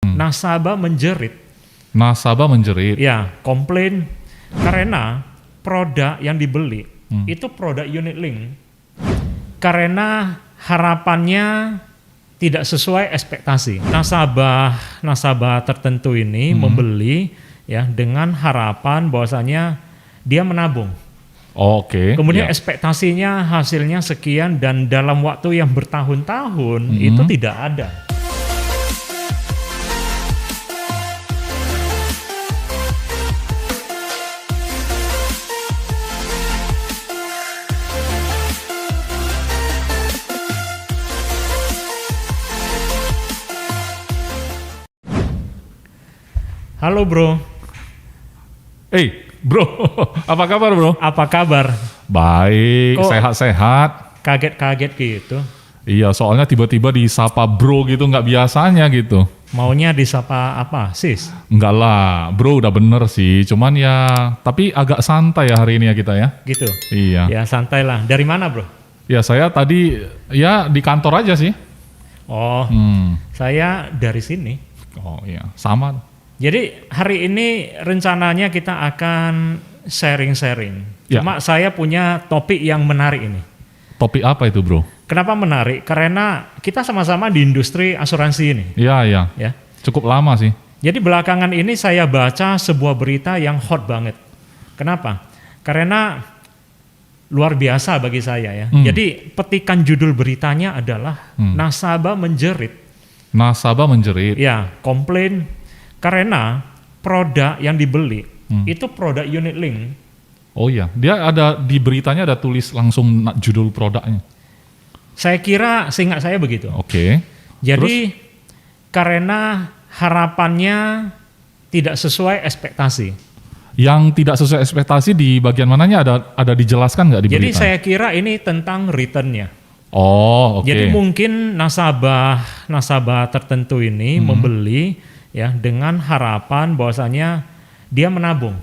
Nasabah menjerit. Nasabah menjerit. Ya, komplain karena produk yang dibeli itu produk unit link. Karena harapannya tidak sesuai ekspektasi. Nasabah tertentu ini membeli ya dengan harapan bahwasanya dia menabung. Oke. Kemudian ya. ekspektasinya hasilnya sekian dan dalam waktu yang bertahun-tahun itu tidak ada. Halo bro. Bro, apa kabar bro? Apa kabar? Baik, Kok sehat-sehat. Kaget-kaget gitu. Iya, soalnya tiba-tiba disapa bro gitu, nggak biasanya gitu. Maunya disapa apa, sis? Enggak lah, bro udah bener sih. Cuman ya, tapi agak santai ya hari ini ya kita ya. Gitu. Iya. Ya santai lah. Dari mana bro? Ya saya tadi ya di kantor aja sih. Oh, saya dari sini. Oh iya, sama. Jadi hari ini rencananya kita akan sharing-sharing. Ya. Cuma saya punya topik yang menarik ini. Topik apa itu bro? Kenapa menarik? Karena kita sama-sama di industri asuransi ini. Iya, iya. Ya. Cukup lama sih. Jadi belakangan ini saya baca sebuah berita yang hot banget. Kenapa? Karena luar biasa bagi saya ya. Jadi petikan judul beritanya adalah nasabah menjerit. Nasabah menjerit. Ya, komplain karena produk yang dibeli itu produk unit link. Oh iya, dia ada di beritanya ada tulis langsung judul produknya. Saya kira seingat saya begitu. Oke. Jadi karena harapannya tidak sesuai ekspektasi. Yang tidak sesuai ekspektasi di bagian mananya ada dijelaskan nggak di berita? Jadi saya kira ini tentang returnnya. Oh, oke. Jadi mungkin nasabah tertentu ini membeli ya dengan harapan bahwasanya dia menabung.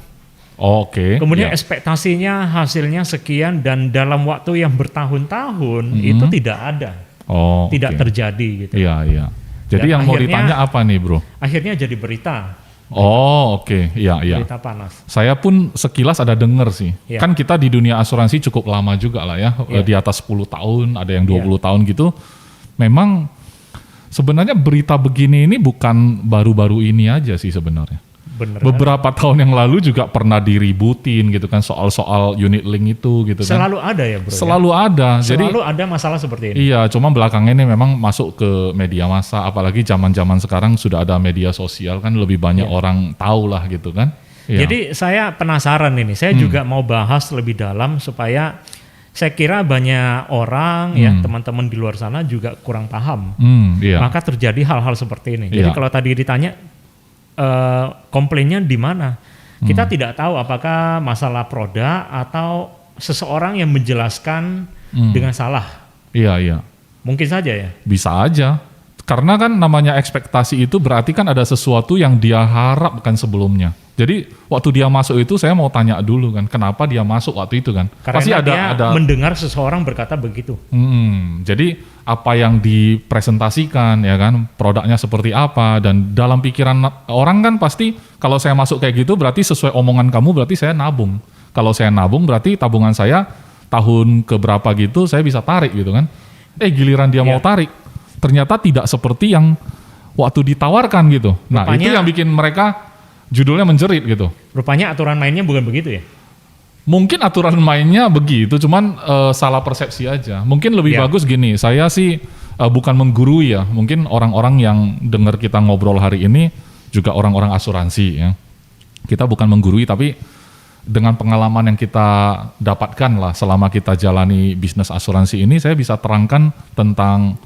Oke. Kemudian ya. ekspektasinya hasilnya sekian dan dalam waktu yang bertahun-tahun itu tidak ada. Oh, Tidak oke. terjadi gitu. Iya, iya. Jadi Dan yang mau akhirnya- ditanya apa nih, bro? Akhirnya jadi berita. Oh, oke. Iya, iya. Berita panas. Saya pun sekilas ada denger sih. Iya. Kan kita di dunia asuransi cukup lama juga lah ya. Iya. Di atas 10 tahun, ada yang 20 tahun gitu. Memang sebenarnya berita begini ini bukan baru-baru ini aja sih sebenarnya. Bener kan? Beberapa tahun yang lalu juga pernah diributin gitu kan soal-soal unit link itu gitu kan. Selalu ada ya bro. Selalu ada. Jadi Selalu ada masalah seperti ini. iya, cuma belakangan ini memang masuk ke media massa, apalagi zaman-zaman sekarang sudah ada media sosial kan lebih banyak orang tahu lah gitu kan. Iya. Jadi saya penasaran ini. Saya juga mau bahas lebih dalam supaya saya kira banyak orang ya teman-teman di luar sana juga kurang paham. Iya. Maka terjadi hal-hal seperti ini. Jadi Iya. kalau tadi ditanya komplainnya di mana, kita tidak tahu apakah masalah produk atau seseorang yang menjelaskan dengan salah. Iya, iya. Mungkin saja ya. Bisa aja. Karena kan namanya ekspektasi itu berarti kan ada sesuatu yang dia harapkan sebelumnya. Jadi waktu dia masuk itu saya mau tanya dulu kan, kenapa dia masuk waktu itu kan? Karena Pasti dia ada. mendengar seseorang berkata begitu. Jadi apa yang dipresentasikan ya kan, produknya seperti apa, dan dalam pikiran orang kan pasti kalau saya masuk kayak gitu berarti sesuai omongan kamu berarti saya nabung. Kalau saya nabung berarti tabungan saya tahun keberapa gitu saya bisa tarik gitu kan. Giliran dia mau tarik ternyata tidak seperti yang waktu ditawarkan gitu. Nah, Rupanya- itu yang bikin mereka judulnya menjerit gitu. Rupanya aturan mainnya bukan begitu ya. Mungkin aturan mainnya begitu, cuman salah persepsi aja. Mungkin lebih bagus gini, saya sih bukan menggurui ya. Mungkin orang-orang yang dengar kita ngobrol hari ini juga orang-orang asuransi ya. Kita bukan menggurui, tapi dengan pengalaman yang kita dapatkan lah selama kita jalani bisnis asuransi ini, saya bisa terangkan tentang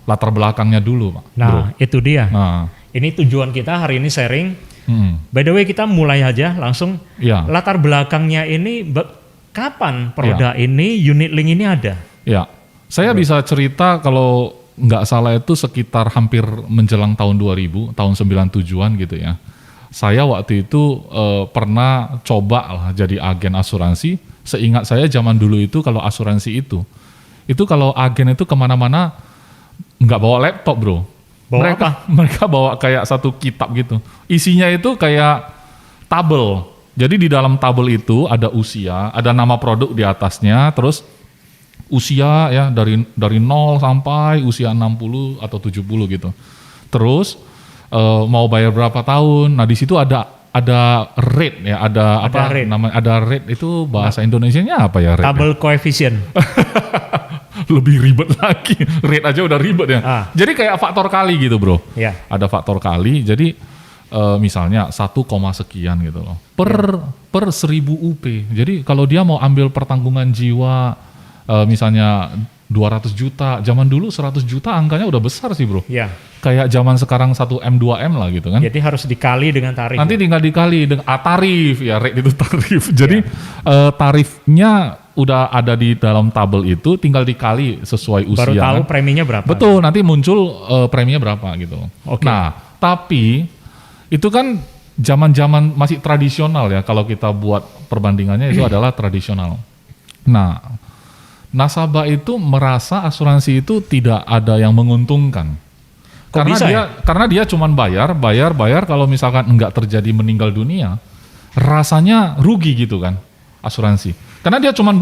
latar belakangnya dulu, Pak. Nah, Bro. itu dia. Nah, Ini tujuan kita hari ini sharing. By the way, kita mulai aja langsung. ya. Latar belakangnya ini kapan produk ini, unit link ini ada? Ya, saya bisa cerita kalau nggak salah itu sekitar hampir menjelang tahun 2000, tahun 97-an gitu ya. Saya waktu itu pernah coba lah jadi agen asuransi. Seingat saya zaman dulu itu kalau asuransi itu kalau agen itu kemana-mana nggak bawa laptop bro. Bawa apa? Mereka bawa kayak satu kitab gitu. Isinya itu kayak tabel. Jadi di dalam tabel itu ada usia, ada nama produk di atasnya, terus usia ya dari 0 sampai usia 60 atau 70 gitu. Terus mau bayar berapa tahun. Nah, di situ ada rate ya, ada apa rate. namanya? Ada rate itu bahasa Indonesianya apa ya rate? Tabel koefisien. Lebih ribet lagi. Rate aja udah ribet ya. Jadi kayak faktor kali gitu, Bro. Ya. Ada faktor kali. Jadi misalnya 1, sekian gitu loh. Per 1000 UP. Jadi kalau dia mau ambil pertanggungan jiwa misalnya 200 juta, zaman dulu 100 juta angkanya udah besar sih, Bro. Ya. Kayak zaman sekarang 1M 2M lah gitu kan. Jadi harus dikali dengan tarif. Nanti tinggal dikali dengan tarif ya, rate itu tarif. Jadi tarifnya udah ada di dalam tabel itu, tinggal dikali sesuai usia. Baru tahu kan. preminya berapa. Betul, nanti muncul preminya berapa gitu. Oke. Nah, tapi itu kan zaman-zaman masih tradisional ya, kalau kita buat perbandingannya itu adalah tradisional. Nah, nasabah itu merasa asuransi itu tidak ada yang menguntungkan. Karena dia cuman bayar kalau misalkan enggak terjadi meninggal dunia, rasanya rugi gitu kan asuransi. Karena dia cuman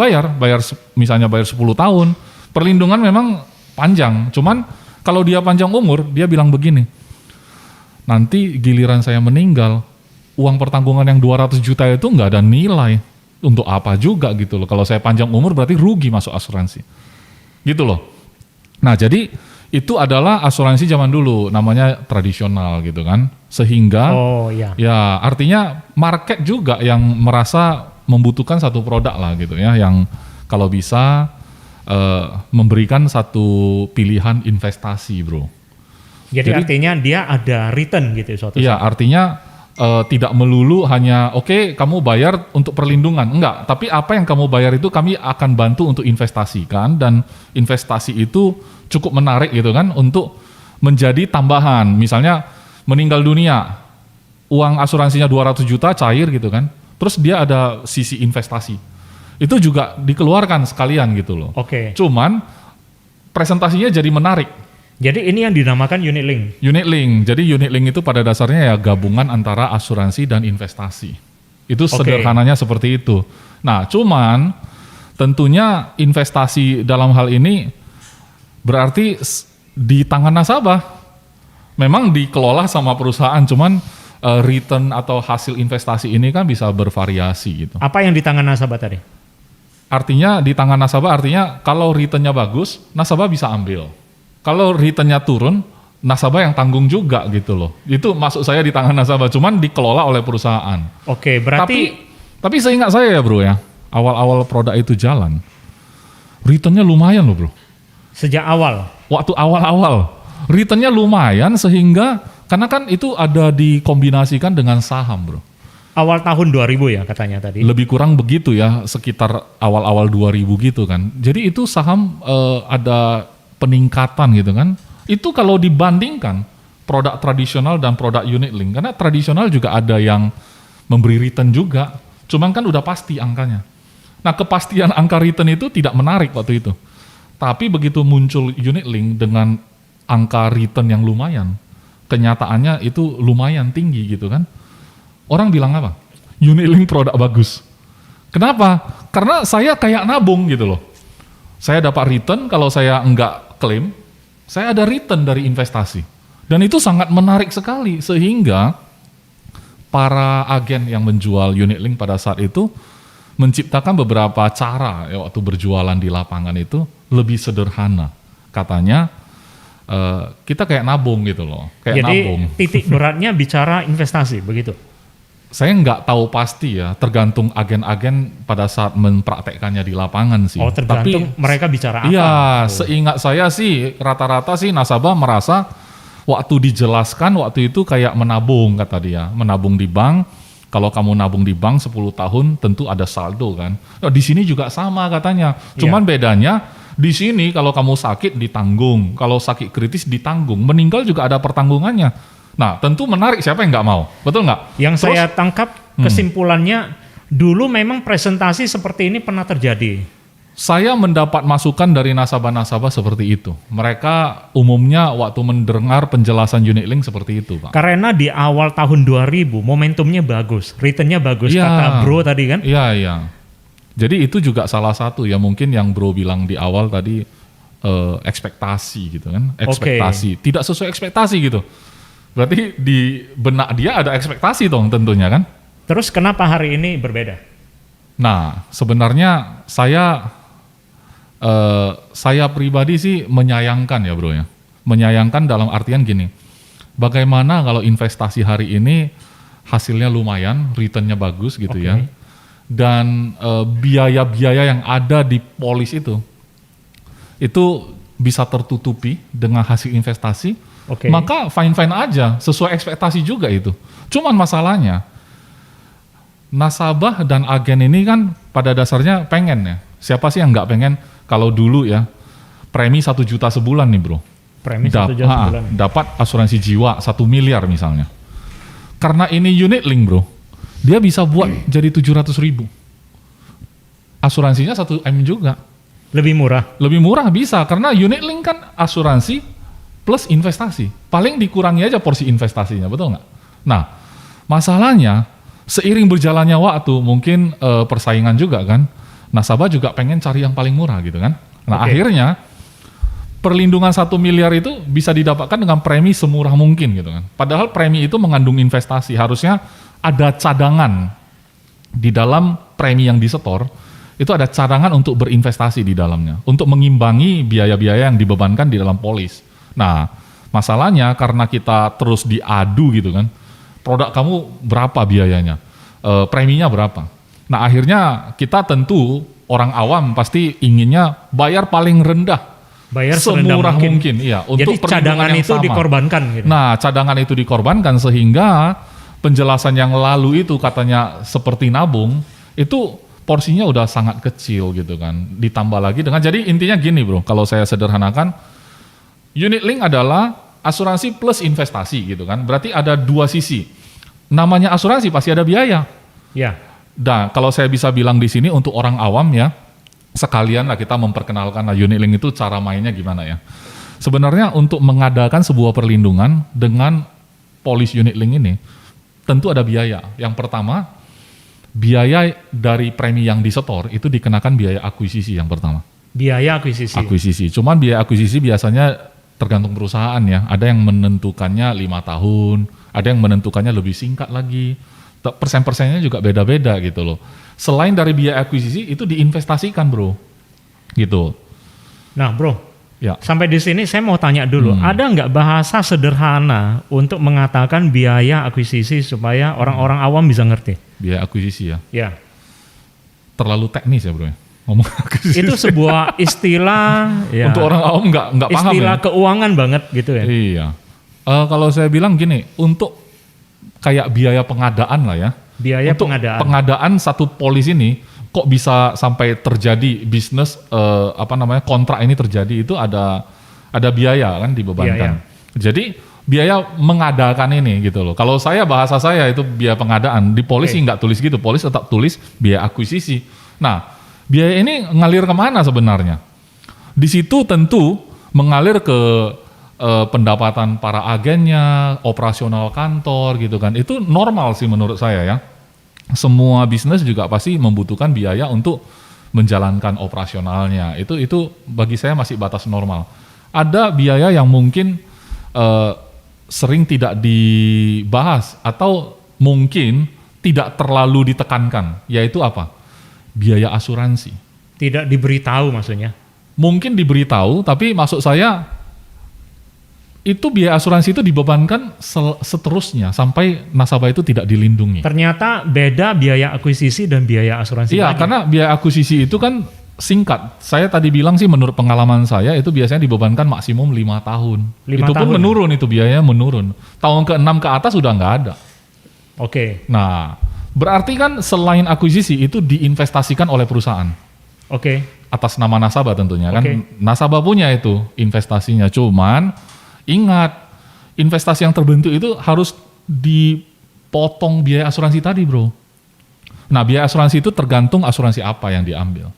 misalnya bayar 10 tahun, perlindungan memang panjang. Cuman kalau dia panjang umur, dia bilang begini, nanti giliran saya meninggal, uang pertanggungan yang 200 juta itu enggak ada nilai. Untuk apa juga gitu loh. Kalau saya panjang umur berarti rugi masuk asuransi. Gitu loh. Nah, jadi itu adalah asuransi zaman dulu, namanya tradisional gitu kan. Sehingga ya artinya market juga yang merasa membutuhkan satu produk lah gitu ya, yang kalau bisa memberikan satu pilihan investasi, Bro. Jadi artinya dia ada return gitu suatu saat. Iya, artinya tidak melulu hanya oke, kamu bayar untuk perlindungan, enggak, tapi apa yang kamu bayar itu kami akan bantu untuk investasikan, dan investasi itu cukup menarik gitu kan untuk menjadi tambahan. Misalnya meninggal dunia, uang asuransinya 200 juta cair gitu kan, terus dia ada sisi investasi, itu juga dikeluarkan sekalian gitu loh. Oke. Cuman presentasinya jadi menarik. Jadi ini yang dinamakan unit link. Unit link. Jadi unit link itu pada dasarnya ya gabungan antara asuransi dan investasi. Itu sederhananya seperti itu. Nah, cuman tentunya investasi dalam hal ini berarti di tangan nasabah. Memang dikelola sama perusahaan, cuman return atau hasil investasi ini kan bisa bervariasi gitu. Apa yang di tangan nasabah tadi? Artinya di tangan nasabah artinya kalau returnnya bagus, nasabah bisa ambil. Kalau returnnya turun, nasabah yang tanggung juga gitu loh. Itu maksud saya di tangan nasabah, cuman dikelola oleh perusahaan. Oke, berarti tapi seingat saya ya, Bro ya, awal-awal produk itu jalan, returnnya lumayan loh, Bro. Sejak awal? Waktu awal-awal, returnnya lumayan sehingga, karena kan itu ada dikombinasikan dengan saham, Bro. Awal tahun 2000 ya katanya tadi? Lebih kurang begitu ya, sekitar awal-awal 2000 gitu kan. Jadi itu saham ada peningkatan gitu kan. Itu kalau dibandingkan produk tradisional dan produk unit link, karena tradisional juga ada yang memberi return juga, cuman kan udah pasti angkanya. Nah, kepastian angka return itu tidak menarik waktu itu. Tapi begitu muncul unit link dengan angka return yang lumayan, kenyataannya itu lumayan tinggi gitu kan. Orang bilang apa? Unit link produk bagus. Kenapa? Karena saya kayak nabung gitu loh. Saya dapat return, kalau saya enggak klaim, saya ada return dari investasi. Dan itu sangat menarik sekali, sehingga para agen yang menjual unit link pada saat itu menciptakan beberapa cara ya, waktu berjualan di lapangan itu lebih sederhana. Katanya kita kayak nabung gitu loh. Kayak jadi nabung. titik beratnya bicara investasi, begitu? Saya nggak tahu pasti ya, tergantung agen-agen pada saat mempraktekkannya di lapangan sih. Oh, tergantung mereka bicara apa? Iya, seingat saya sih rata-rata sih nasabah merasa waktu dijelaskan waktu itu kayak menabung kata dia, menabung di bank. Kalau kamu nabung di bank 10 tahun tentu ada saldo kan. Nah, di sini juga sama katanya. Cuman bedanya di sini kalau kamu sakit ditanggung, kalau sakit kritis ditanggung, meninggal juga ada pertanggungannya. Nah, tentu menarik, siapa yang nggak mau, betul nggak? Yang saya tangkap kesimpulannya, dulu memang presentasi seperti ini pernah terjadi. Saya mendapat masukan dari nasabah-nasabah seperti itu. Mereka umumnya waktu mendengar penjelasan unit link seperti itu, Pak. Karena di awal tahun 2000 momentumnya bagus, returnnya bagus, Iya. kata Bro tadi kan? Iya, iya. Jadi itu juga salah satu ya mungkin yang Bro bilang di awal tadi ekspektasi gitu kan. Ekspektasi. Tidak sesuai ekspektasi gitu. Berarti di benak dia ada ekspektasi dong tentunya kan. Terus kenapa hari ini berbeda? Nah, sebenarnya saya pribadi sih menyayangkan ya bro ya. Menyayangkan dalam artian gini, bagaimana kalau investasi hari ini hasilnya lumayan, returnnya bagus gitu ya. Dan biaya-biaya yang ada di polis itu bisa tertutupi dengan hasil investasi, maka fine-fine aja, sesuai ekspektasi juga itu. Cuman masalahnya, nasabah dan agen ini kan pada dasarnya pengen ya. Siapa sih yang nggak pengen kalau dulu ya premi 1 juta sebulan nih bro. Premi 1 juta sebulan. Dapat asuransi jiwa 1 miliar misalnya. Karena ini unit link bro, dia bisa buat jadi 700.000. Asuransinya 1 M juga. Lebih murah? Lebih murah bisa, karena unit link kan asuransi plus investasi. Paling dikurangi aja porsi investasinya, betul nggak? Nah, masalahnya seiring berjalannya waktu, mungkin persaingan juga kan, nasabah juga pengen cari yang paling murah gitu kan. Nah akhirnya perlindungan 1 miliar itu bisa didapatkan dengan premi semurah mungkin gitu kan. Padahal premi itu mengandung investasi, harusnya ada cadangan di dalam premi yang disetor, itu ada cadangan untuk berinvestasi di dalamnya, untuk mengimbangi biaya-biaya yang dibebankan di dalam polis. Nah masalahnya karena kita terus diadu gitu kan, produk kamu berapa biayanya, preminya berapa. Nah akhirnya kita tentu orang awam pasti inginnya bayar paling rendah, bayar semurah mungkin. Iya, untuk jadi cadangan itu sama. Dikorbankan gitu. Nah cadangan itu dikorbankan sehingga penjelasan yang lalu itu katanya seperti nabung, itu porsinya udah sangat kecil gitu kan. Ditambah lagi dengan, jadi intinya gini bro, kalau saya sederhanakan, unit link adalah asuransi plus investasi gitu kan. Berarti ada 2 sisi. Namanya asuransi pasti ada biaya. Ya. Nah, kalau saya bisa bilang di sini untuk orang awam ya, sekalian lah kita memperkenalkan lah unit link itu cara mainnya gimana ya. Sebenarnya untuk mengadakan sebuah perlindungan dengan polis unit link ini, tentu ada biaya. Yang pertama, biaya dari premi yang disetor itu dikenakan biaya akuisisi yang pertama. Biaya akuisisi. Akuisisi. Cuman biaya akuisisi biasanya tergantung perusahaan ya. Ada yang menentukannya 5 tahun, ada yang menentukannya lebih singkat lagi. Persen-persennya juga beda-beda gitu loh. Selain dari biaya akuisisi itu diinvestasikan bro, gitu. Nah bro, ya. Sampai di sini saya mau tanya dulu, ada nggak bahasa sederhana untuk mengatakan biaya akuisisi supaya orang-orang awam bisa ngerti? Biaya akuisisi ya? Ya. Terlalu teknis ya bro ya? Ngomong akuisisi. Itu sebuah istilah ya, untuk orang awam nggak paham ya? Istilah keuangan banget gitu ya? Iya. Kalau saya bilang gini, untuk kayak biaya pengadaan lah ya. Biaya untuk pengadaan. Pengadaan satu polis ini kok bisa sampai terjadi bisnis kontrak ini terjadi, itu ada biaya kan dibebankan. Jadi biaya mengadakan ini gitu loh. Kalau bahasa saya itu biaya pengadaan. Di polis sih nggak tulis gitu. Polis tetap tulis biaya akuisisi. Nah, biaya ini ngalir kemana sebenarnya? Di situ tentu mengalir ke pendapatan para agennya, operasional kantor gitu kan. Itu normal sih menurut saya ya. Semua bisnis juga pasti membutuhkan biaya untuk menjalankan operasionalnya. Itu bagi saya masih batas normal. Ada biaya yang mungkin sering tidak dibahas atau mungkin tidak terlalu ditekankan, yaitu apa? Biaya asuransi. Tidak diberitahu maksudnya? Mungkin diberitahu, tapi maksud saya itu biaya asuransi itu dibebankan seterusnya sampai nasabah itu tidak dilindungi. Ternyata beda biaya akuisisi dan biaya asuransi. Iya, karena biaya akuisisi itu kan singkat. Saya tadi bilang sih menurut pengalaman saya itu biasanya dibebankan maksimum 5 tahun. 5 itu tahun. Pun menurun, itu biayanya menurun. Tahun ke-6 ke atas sudah nggak ada. Oke. Nah, berarti kan selain akuisisi itu diinvestasikan oleh perusahaan. Oke. Atas nama nasabah tentunya kan. Nasabah punya itu investasinya. Cuman ingat, investasi yang terbentuk itu harus dipotong biaya asuransi tadi bro. Nah biaya asuransi itu tergantung asuransi apa yang diambil.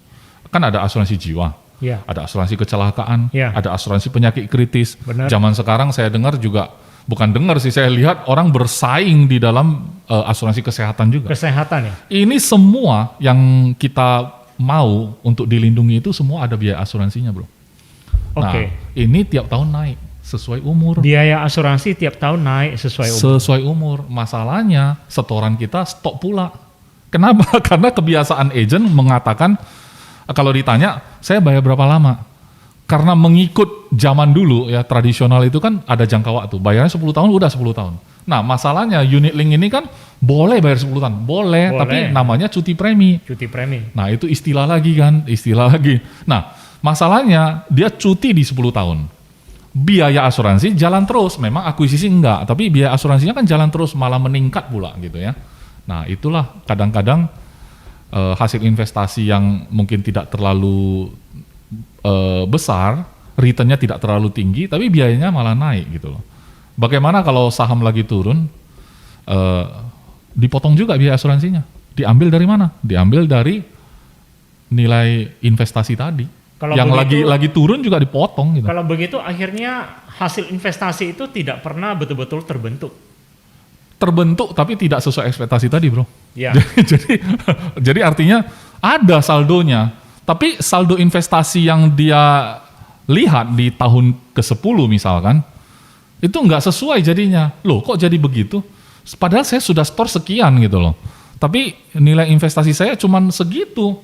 kan ada asuransi jiwa, Ya. ada asuransi kecelakaan, Ya. ada asuransi penyakit kritis. Benar. Zaman sekarang saya dengar juga, bukan dengar sih, saya lihat orang bersaing di dalam asuransi kesehatan juga. Kesehatan ya. Ini semua yang kita mau untuk dilindungi itu semua ada biaya asuransinya, bro. Nah, Oke. ini tiap tahun naik sesuai umur. Biaya asuransi tiap tahun naik sesuai umur. Sesuai umur. Masalahnya setoran kita stop pula. Kenapa? Karena kebiasaan agent mengatakan, kalau ditanya, saya bayar berapa lama? Karena mengikut zaman dulu ya, tradisional itu kan ada jangka waktu. Bayarnya 10 tahun, udah 10 tahun. Nah, masalahnya unit link ini kan boleh bayar 10 tahun. Boleh, tapi namanya cuti premi. Cuti premi. Nah, itu istilah lagi kan, istilah lagi. Nah, masalahnya dia cuti di 10 tahun. Biaya asuransi jalan terus, memang akuisisi enggak, tapi biaya asuransinya kan jalan terus, malah meningkat pula gitu ya. Nah, itulah kadang-kadang hasil investasi yang mungkin tidak terlalu besar, returnnya tidak terlalu tinggi, tapi biayanya malah naik gitu loh. Bagaimana kalau saham lagi turun, dipotong juga biaya asuransinya. Diambil dari mana? Diambil dari nilai investasi tadi. Kalau yang begitu, lagi turun juga dipotong gitu. Kalau begitu akhirnya hasil investasi itu tidak pernah betul-betul terbentuk. Terbentuk tapi tidak sesuai ekspektasi tadi, bro. Ya. jadi artinya ada saldonya, tapi saldo investasi yang dia lihat di tahun ke-10 misalkan, itu nggak sesuai jadinya. Loh, kok jadi begitu? Padahal saya sudah store sekian gitu loh. Tapi nilai investasi saya cuma segitu.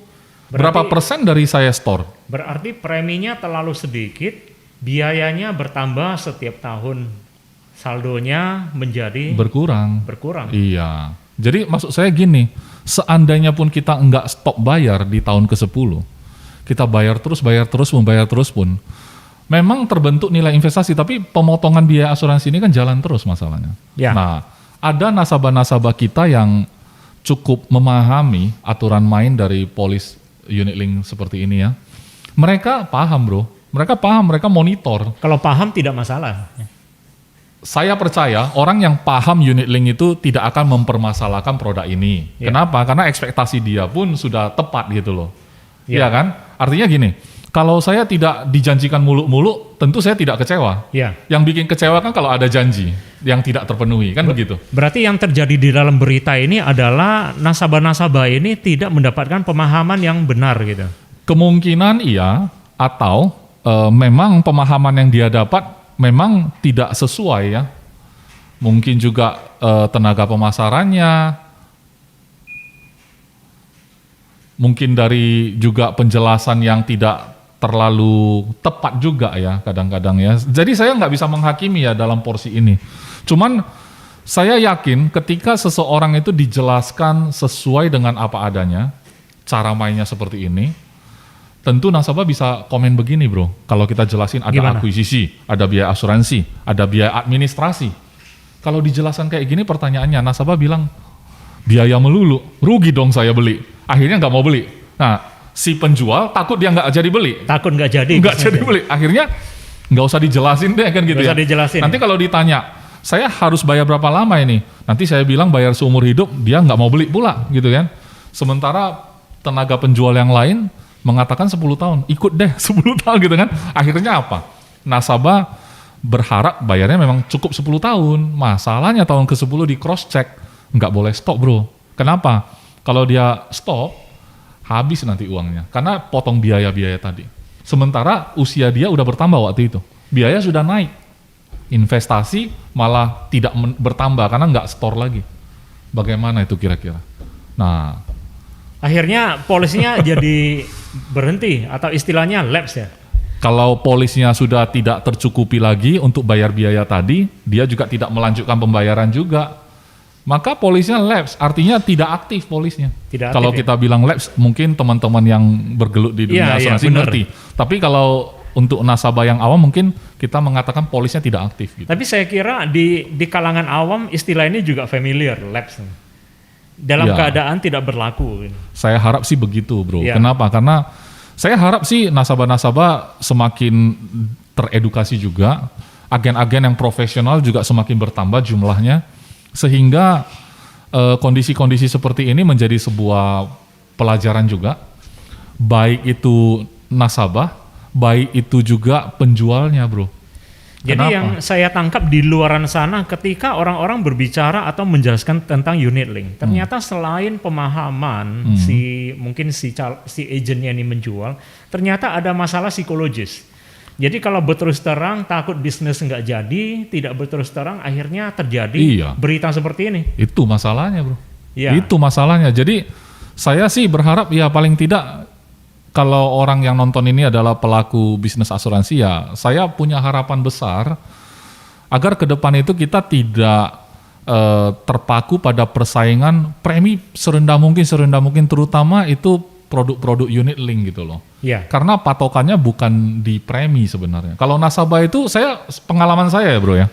Berapa persen dari saya store? Berarti preminya terlalu sedikit, biayanya bertambah setiap tahun, saldonya menjadi berkurang. Iya. Jadi maksud saya gini, seandainya pun kita enggak stop bayar di tahun ke-10, kita bayar terus pun, memang terbentuk nilai investasi, tapi pemotongan biaya asuransi ini kan jalan terus masalahnya. Ya. Nah, ada nasabah-nasabah kita yang cukup memahami aturan main dari polis unit link seperti ini ya. Mereka paham, bro. Mereka monitor. Kalau paham tidak masalah. Saya percaya orang yang paham unit link itu tidak akan mempermasalahkan produk ini. Ya. Kenapa? Karena ekspektasi dia pun sudah tepat gitu loh. Ya. Iya kan? Artinya gini, kalau saya tidak dijanjikan muluk-muluk, tentu saya tidak kecewa. Ya. Yang bikin kecewa kan kalau ada janji yang tidak terpenuhi, kan begitu. Berarti yang terjadi di dalam berita ini adalah nasabah-nasabah ini tidak mendapatkan pemahaman yang benar gitu. Kemungkinan iya, atau memang pemahaman yang dia dapat memang tidak sesuai ya. Mungkin juga tenaga pemasarannya, mungkin dari juga penjelasan yang tidak terlalu tepat juga ya kadang-kadang ya. Jadi saya nggak bisa menghakimi ya dalam porsi ini. Cuman saya yakin ketika seseorang itu dijelaskan sesuai dengan apa adanya, cara mainnya seperti ini, tentu nasabah bisa komen begini, bro. Kalau kita jelasin ada Gimana? akuisisi, ada biaya asuransi, ada biaya administrasi. Kalau dijelaskan kayak gini pertanyaannya, nasabah bilang biaya melulu, rugi dong saya beli. Akhirnya nggak mau beli. Nah, si penjual takut dia nggak jadi beli. Takut nggak jadi. Nggak jadi beli. Akhirnya nggak usah dijelasin deh kan gitu Nggak ya. usah dijelasin. Nanti kalau ditanya, saya harus bayar berapa lama ini? Nanti saya bilang bayar seumur hidup, dia nggak mau beli pula gitu kan. Sementara tenaga penjual yang lain mengatakan 10 tahun, ikut deh 10 tahun gitu kan. Akhirnya apa? Nasabah berharap bayarnya memang cukup 10 tahun. Masalahnya tahun ke-10 di cross check, nggak boleh stop, bro. Kenapa? Kalau dia stop, habis nanti uangnya. Karena potong biaya-biaya tadi. Sementara usia dia udah bertambah waktu itu. Biaya sudah naik. Investasi malah tidak bertambah karena nggak store lagi. Bagaimana itu kira-kira? Nah, Akhirnya polisnya jadi berhenti atau istilahnya lapse ya. kalau polisnya sudah tidak tercukupi lagi untuk bayar biaya tadi, dia juga tidak melanjutkan pembayaran juga. Maka polisnya lapse, artinya tidak aktif polisnya. Tidak aktif, kalau ya? kita bilang lapse, mungkin teman-teman yang bergelut di dunia Iya, asuransi benar. ngerti. Tapi kalau untuk nasabah yang awam mungkin kita mengatakan polisnya tidak aktif. Gitu. Tapi saya kira di kalangan awam istilah ini juga familiar, lapse. Dalam Ya. keadaan tidak berlaku. Saya harap sih begitu, bro. Iya. Kenapa? Karena saya harap sih nasabah-nasabah semakin teredukasi juga, agen-agen yang profesional juga semakin bertambah jumlahnya, sehingga kondisi-kondisi seperti ini menjadi sebuah pelajaran juga baik itu nasabah, baik itu juga penjualnya, bro. Jadi Kenapa? yang saya tangkap di luaran sana ketika orang-orang berbicara atau menjelaskan tentang unit link, ternyata selain pemahaman mungkin si agennya ini menjual, ternyata ada masalah psikologis. Jadi kalau berterus terang takut bisnis nggak jadi, tidak berterus terang akhirnya terjadi berita seperti ini. Itu masalahnya, bro. Ya. Itu masalahnya. Jadi saya sih berharap ya paling tidak kalau orang yang nonton ini adalah pelaku bisnis asuransi, ya saya punya harapan besar agar ke depan itu kita tidak terpaku pada persaingan premi serendah mungkin, terutama itu produk-produk unit link gitu loh. Ya. Karena patokannya bukan di premi sebenarnya. Kalau nasabah itu, pengalaman saya ya bro ya,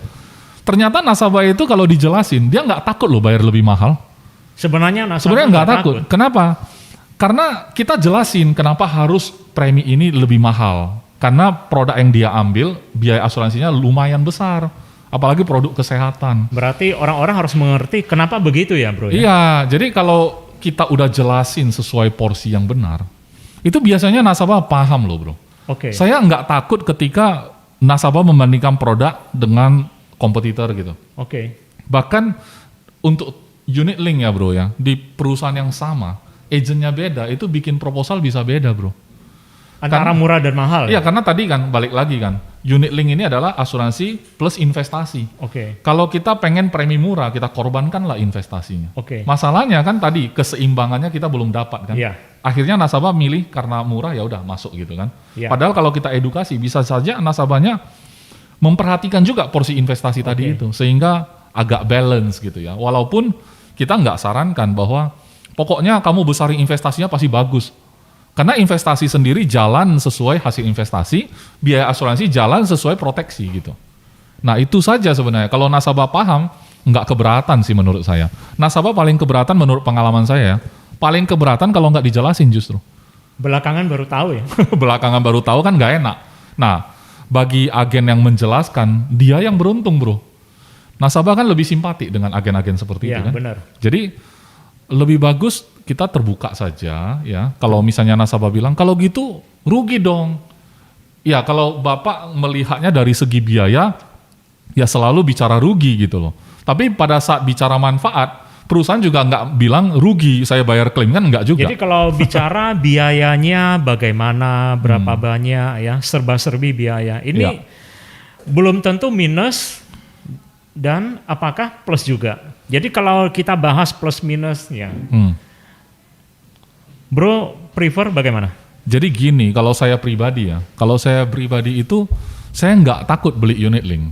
ternyata nasabah itu kalau dijelasin dia nggak takut loh bayar lebih mahal. Sebenarnya nggak takut. Kenapa? Karena kita jelasin kenapa harus premi ini lebih mahal. Karena produk yang dia ambil, biaya asuransinya lumayan besar. Apalagi produk kesehatan. Berarti orang-orang harus mengerti kenapa begitu ya bro? Iya, jadi kalau kita udah jelasin sesuai porsi yang benar, itu biasanya nasabah paham loh bro. Oke. Saya nggak takut ketika nasabah membandingkan produk dengan kompetitor gitu. Oke. Bahkan untuk unit link ya bro ya, di perusahaan yang sama, agennya beda, itu bikin proposal bisa beda bro. Antara murah dan mahal? Iya, karena tadi kan balik lagi kan, unit link ini adalah asuransi plus investasi. Oke. Kalau kita pengen premi murah, kita korbankanlah investasinya. Oke. Masalahnya kan tadi keseimbangannya kita belum dapat kan. Iya. Akhirnya nasabah milih karena murah ya udah masuk gitu kan. Iya. Padahal kalau kita edukasi bisa saja nasabahnya memperhatikan juga porsi investasi tadi itu sehingga agak balance gitu ya. Walaupun kita nggak sarankan bahwa pokoknya kamu besarin investasinya pasti bagus. Karena investasi sendiri jalan sesuai hasil investasi, biaya asuransi jalan sesuai proteksi gitu. Nah itu saja sebenarnya. Kalau nasabah paham, nggak keberatan sih menurut saya. Nasabah paling keberatan menurut pengalaman saya, paling keberatan kalau nggak dijelasin justru. Belakangan baru tahu ya? Belakangan baru tahu kan nggak enak. Nah bagi agen yang menjelaskan, dia yang beruntung bro. Nasabah kan lebih simpati dengan agen-agen seperti itu kan. Benar. Jadi lebih bagus kita terbuka saja ya. Kalau misalnya nasabah bilang kalau gitu rugi dong. Ya kalau Bapak melihatnya dari segi biaya ya selalu bicara rugi gitu loh. Tapi pada saat bicara manfaat perusahaan juga nggak bilang rugi saya bayar klaim kan nggak juga. Jadi kalau bicara biayanya bagaimana, berapa banyak ya, serba-serbi biaya. Ini belum tentu minus dan apakah plus juga. Jadi kalau kita bahas plus minusnya, bro prefer bagaimana? Jadi gini, kalau saya pribadi itu saya nggak takut beli unit link,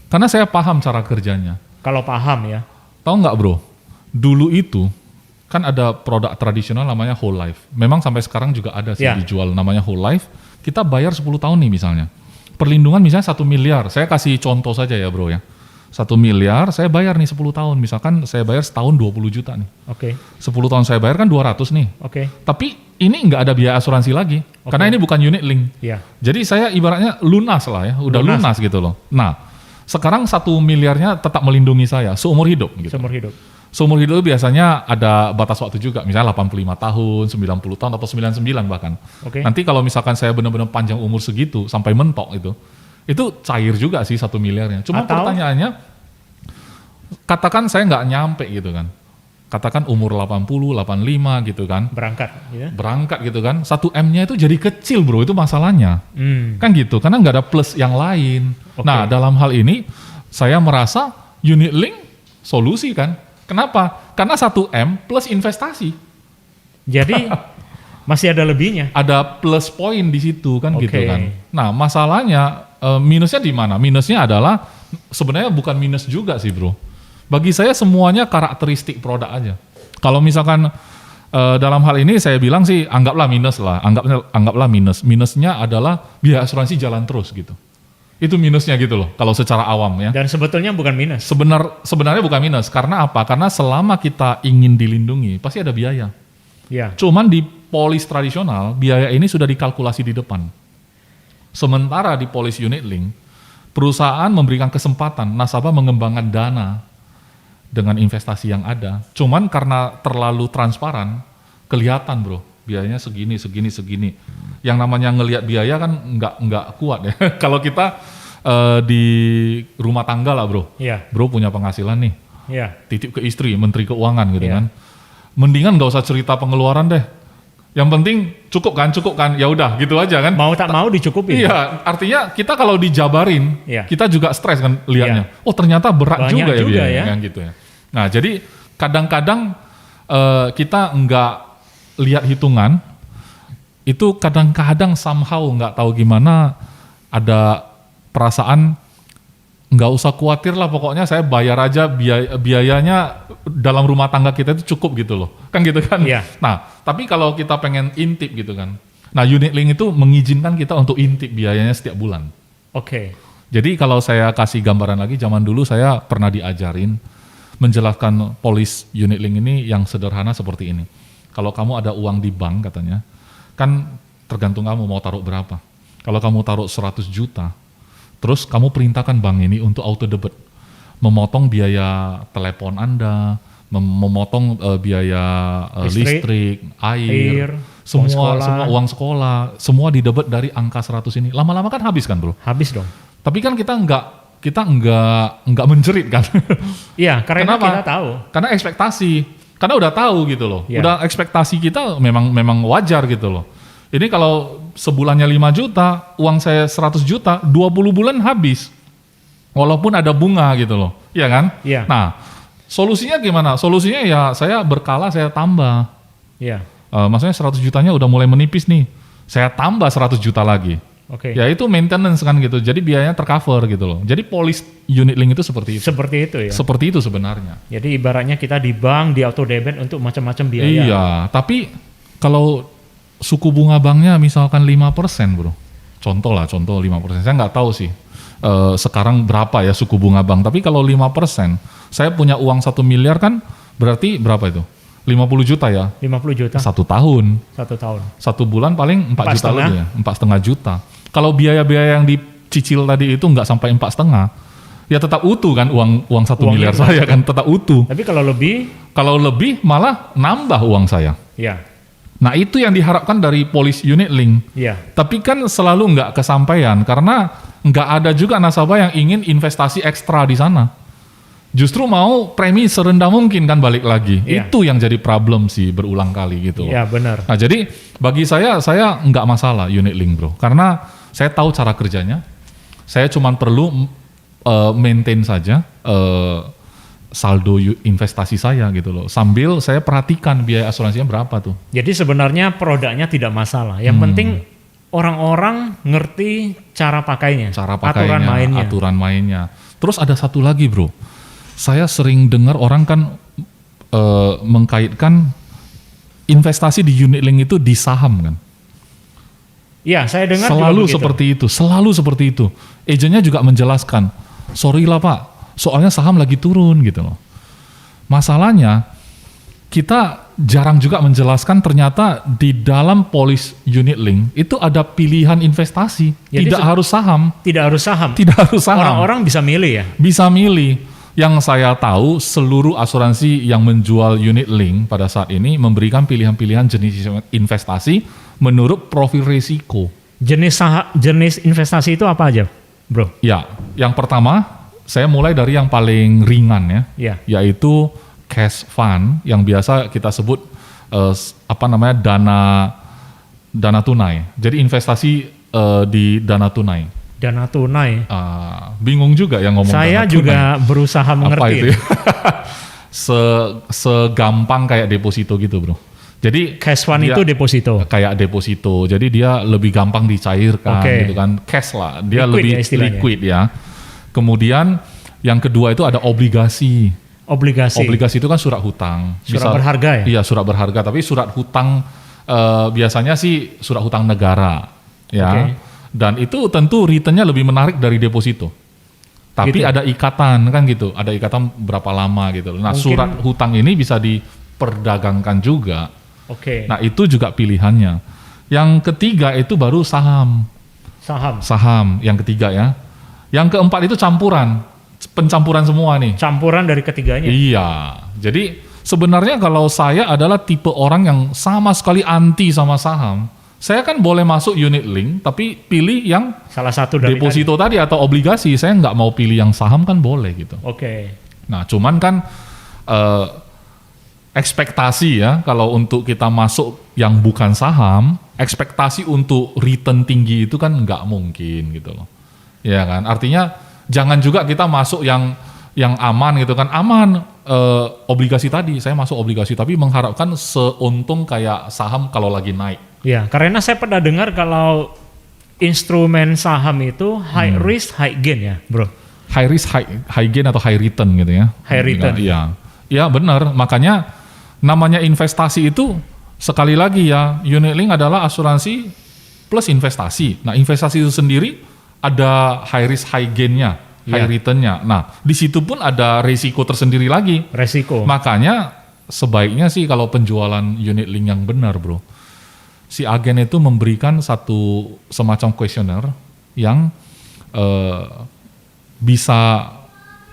karena saya paham cara kerjanya. Kalau paham ya. Tahu nggak bro? Dulu itu kan ada produk tradisional namanya whole life. Memang sampai sekarang juga ada sih dijual namanya whole life. Kita bayar 10 tahun nih misalnya. Perlindungan misalnya 1 miliar. Saya kasih contoh saja ya bro ya. 1 miliar saya bayar nih 10 tahun. Misalkan saya bayar setahun 20 juta nih. Oke. 10 tahun saya bayar kan 200 nih. Oke. Tapi ini nggak ada biaya asuransi lagi. Karena ini bukan unit link. Iya. Jadi saya ibaratnya lunas lah ya. Udah lunas gitu loh. Nah sekarang 1 miliarnya tetap melindungi saya seumur hidup gitu. Seumur hidup. Seumur hidup itu biasanya ada batas waktu juga, misalnya 85 tahun, 90 tahun, atau 99 bahkan. Nanti kalau misalkan saya benar-benar panjang umur segitu, sampai mentok itu cair juga sih 1 miliarnya. Cuma pertanyaannya, katakan saya nggak nyampe gitu kan. Katakan umur 80, 85 gitu kan. Berangkat gitu kan, 1 M-nya itu jadi kecil bro, itu masalahnya. Kan gitu, karena nggak ada plus yang lain. Nah dalam hal ini, saya merasa unit link solusi kan. Kenapa? Karena 1 M plus investasi. Jadi masih ada lebihnya. Ada plus poin di situ kan gitu kan. Nah masalahnya minusnya di mana? Minusnya adalah sebenarnya bukan minus juga sih bro. Bagi saya semuanya karakteristik produk aja. Kalau misalkan dalam hal ini saya bilang sih anggaplah minus lah. Anggaplah minus. Minusnya adalah biaya asuransi jalan terus gitu. Itu minusnya gitu loh, kalau secara awam ya. Dan sebetulnya bukan minus. Sebenarnya bukan minus, karena apa? Karena selama kita ingin dilindungi, pasti ada biaya. Ya. Cuman di polis tradisional, biaya ini sudah dikalkulasi di depan. Sementara di polis unit link, perusahaan memberikan kesempatan nasabah mengembangkan dana dengan investasi yang ada. Cuman karena terlalu transparan, kelihatan bro. biayanya segini. Yang namanya ngelihat biaya kan nggak kuat ya. Kalau kita di rumah tangga lah bro, Iya. bro punya penghasilan nih, Iya. titip ke istri, menteri keuangan gitu Iya. kan. Mendingan nggak usah cerita pengeluaran deh. Yang penting cukup kan, ya udah gitu aja kan. Mau tak mau dicukupin. Iya, artinya kita kalau dijabarin, Iya. kita juga stres kan liatnya. Oh ternyata berat Banyak juga ya juga biayanya ya. kan gitu ya. Nah jadi kadang-kadang kita nggak lihat hitungan, itu kadang-kadang somehow nggak tahu gimana ada perasaan nggak usah khawatir lah pokoknya saya bayar aja biayanya dalam rumah tangga kita itu cukup gitu loh. Kan gitu kan. Iya. Nah tapi kalau kita pengen intip gitu kan. Nah unit link itu mengizinkan kita untuk intip biayanya setiap bulan. Oke. Jadi kalau saya kasih gambaran lagi, zaman dulu saya pernah diajarin menjelaskan polis unit link ini yang sederhana seperti ini. Kalau kamu ada uang di bank katanya, kan tergantung kamu mau taruh berapa. Kalau kamu taruh 100 juta, terus kamu perintahkan bank ini untuk auto debit, memotong biaya telepon Anda, memotong biaya listrik, air, semua uang sekolah, semua didebit dari angka 100 ini. Lama-lama kan habis kan bro? Habis dong. Tapi kan kita nggak menjerit kan? Iya, karena Kenapa? kita tahu. Karena ekspektasi, karena udah tahu gitu loh. Ya. Udah ekspektasi kita memang wajar gitu loh. Ini kalau sebulannya 5 juta, uang saya 100 juta, 20 bulan habis. Walaupun ada bunga gitu loh. Iya kan? Iya. Nah, solusinya gimana? Solusinya ya saya berkala saya tambah. Iya. Maksudnya 100 jutanya udah mulai menipis nih. Saya tambah 100 juta lagi. Oke. Ya itu maintenance kan gitu. Jadi biayanya tercover gitu loh. Jadi polis unit link itu seperti itu. Seperti itu ya. Seperti itu sebenarnya. Jadi ibaratnya kita di bank, di auto debit untuk macam-macam biaya. Iya, tapi kalau suku bunga banknya misalkan 5% bro. Contoh 5%. Saya nggak tahu sih sekarang berapa ya suku bunga bank. Tapi kalau 5%, saya punya uang 1 miliar kan berarti berapa itu? 50 juta ya? 50 juta. 1 tahun. 1 tahun. 1 bulan paling 4 juta 4,5. lebih ya? 4,5 juta. Kalau biaya-biaya yang dicicil tadi itu nggak sampai 4,5, ya tetap utuh kan uang 1 miliar saya kan tetap utuh. Tapi kalau lebih, Malah nambah uang saya. ya. Nah itu yang diharapkan dari polis unit link. Iya. Tapi kan selalu nggak kesampaian karena nggak ada juga nasabah yang ingin investasi ekstra di sana. Justru mau premi serendah mungkin kan balik lagi. Iya. Itu yang jadi problem sih berulang kali gitu. Iya benar. Nah jadi bagi saya nggak masalah unit link bro. Karena saya tahu cara kerjanya. Saya cuma perlu maintain saja saldo investasi saya gitu loh. Sambil saya perhatikan biaya asuransinya berapa tuh. Jadi sebenarnya produknya tidak masalah. Yang penting orang-orang ngerti cara pakainya. Cara pakainya, aturan mainnya. Terus ada satu lagi bro. Saya sering dengar orang kan mengkaitkan investasi di unit link itu di saham kan. Iya, saya dengar Selalu juga begitu. selalu seperti itu. Agennya juga menjelaskan, sorry lah pak, soalnya saham lagi turun gitu loh. Masalahnya, kita jarang juga menjelaskan ternyata di dalam polis unit link itu ada pilihan investasi. Jadi Tidak harus saham. Tidak harus saham. Tidak harus saham. Orang-orang bisa milih ya. Bisa milih. Yang saya tahu seluruh asuransi yang menjual unit link pada saat ini memberikan pilihan-pilihan jenis investasi menurut profil risiko. Jenis investasi itu apa aja, bro? Ya, yang pertama saya mulai dari yang paling ringan ya, Ya. yaitu cash fund yang biasa kita sebut dana tunai. Jadi investasi di dana tunai. Dana tunai. Bingung juga yang ngomong Saya dana juga tunai. berusaha Apa mengerti. itu? Segampang kayak deposito gitu bro. Jadi Cash fund dia itu deposito. kayak deposito. Jadi dia lebih gampang dicairkan Oke. gitu kan. Cash lah. Dia Liquid lebih ya istilahnya. liquid ya. Kemudian yang kedua itu ada obligasi. Obligasi. Obligasi itu kan surat hutang. Surat berharga ya? Iya surat berharga. Tapi surat hutang biasanya sih surat hutang negara. Ya. Oke. Dan itu tentu returnnya lebih menarik dari deposito. Tapi Gitu. ada ikatan kan gitu. Ada ikatan berapa lama gitu. Nah Mungkin- surat hutang ini bisa diperdagangkan juga. Oke. Nah itu juga pilihannya. Yang ketiga itu baru saham. Saham. Yang ketiga ya. Yang keempat itu campuran. Pencampuran semua nih. Campuran dari ketiganya. Iya. Jadi sebenarnya kalau saya adalah tipe orang yang sama sekali anti sama saham, saya kan boleh masuk unit link, tapi pilih yang salah satu dari deposito tadi atau obligasi. Saya nggak mau pilih yang saham kan boleh gitu. Oke. Nah, cuman kan ekspektasi ya, kalau untuk kita masuk yang bukan saham, ekspektasi untuk return tinggi itu kan nggak mungkin gitu loh. Ya kan, artinya jangan juga kita masuk yang aman gitu kan, aman obligasi tadi, saya masuk obligasi tapi mengharapkan seuntung kayak saham kalau lagi naik. Ya, karena saya pernah dengar kalau instrumen saham itu high risk high gain ya, bro. High risk high gain atau high return gitu ya. High return. Iya, iya benar. Makanya namanya investasi itu sekali lagi ya, unit link adalah asuransi plus investasi. Nah, investasi itu sendiri ada high risk high gain-nya, high return-nya. Nah, di situ pun ada risiko tersendiri lagi. Resiko. Makanya sebaiknya sih kalau penjualan unit link yang benar, bro, si agen itu memberikan satu semacam kuesioner yang bisa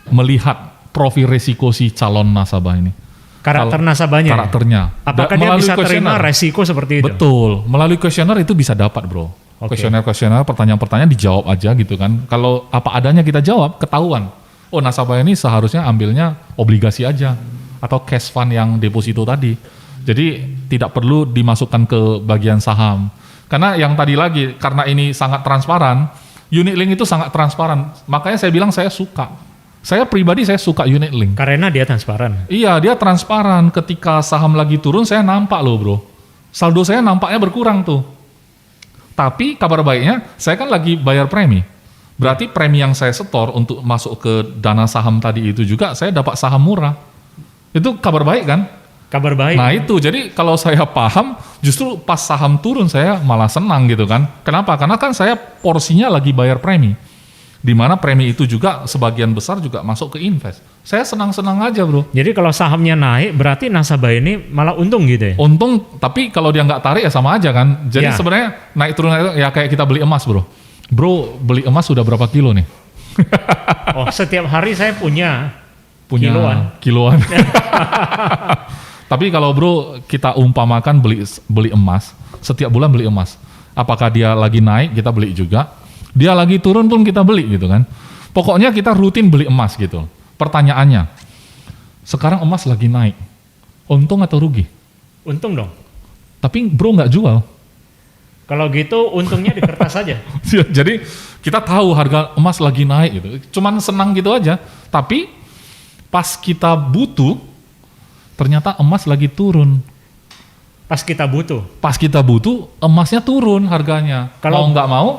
melihat profil risiko si calon nasabah ini. Karakter nasabahnya. Karakternya. Apakah dia bisa terima resiko seperti itu? Betul. Melalui kuesioner itu bisa dapat, bro. Kuesioner, pertanyaan-pertanyaan dijawab aja gitu kan. Kalau apa adanya kita jawab, ketahuan. Oh, nasabah ini seharusnya ambilnya obligasi aja atau cash fund yang deposito tadi. Jadi tidak perlu dimasukkan ke bagian saham. Karena yang tadi lagi, karena ini sangat transparan, unit link itu sangat transparan. Makanya saya bilang saya suka. Saya pribadi saya suka unit link. Karena dia transparan. Iya, dia transparan. Ketika saham lagi turun, saya nampak loh, bro. Saldo saya nampaknya berkurang tuh. Tapi kabar baiknya, saya kan lagi bayar premi. Berarti premi yang saya setor untuk masuk ke dana saham tadi itu juga, saya dapat saham murah. Itu kabar baik kan? Kabar baik. Nah itu, jadi kalau saya paham, justru pas saham turun saya malah senang gitu kan. Kenapa? Karena kan saya porsinya lagi bayar premi. Di mana premi itu juga sebagian besar juga masuk ke invest. Saya senang-senang aja, bro. Jadi kalau sahamnya naik, berarti nasabah ini malah untung gitu ya? Untung, tapi kalau dia nggak tarik ya sama aja kan. Jadi sebenarnya naik turun ya kayak kita beli emas, bro. Bro, beli emas sudah berapa kilo nih? Oh, setiap hari saya punya kiloan. Tapi kalau bro kita umpamakan beli emas, setiap bulan beli emas. Apakah dia lagi naik kita beli juga, dia lagi turun pun kita beli gitu kan. Pokoknya kita rutin beli emas gitu. Pertanyaannya, sekarang emas lagi naik, untung atau rugi? Untung dong. Tapi bro nggak jual. Kalau gitu untungnya di kertas aja. Jadi kita tahu harga emas lagi naik gitu. Cuman senang gitu aja. Tapi pas kita butuh, ternyata emas lagi turun. Pas kita butuh, emasnya turun harganya. Kalau mau nggak mau,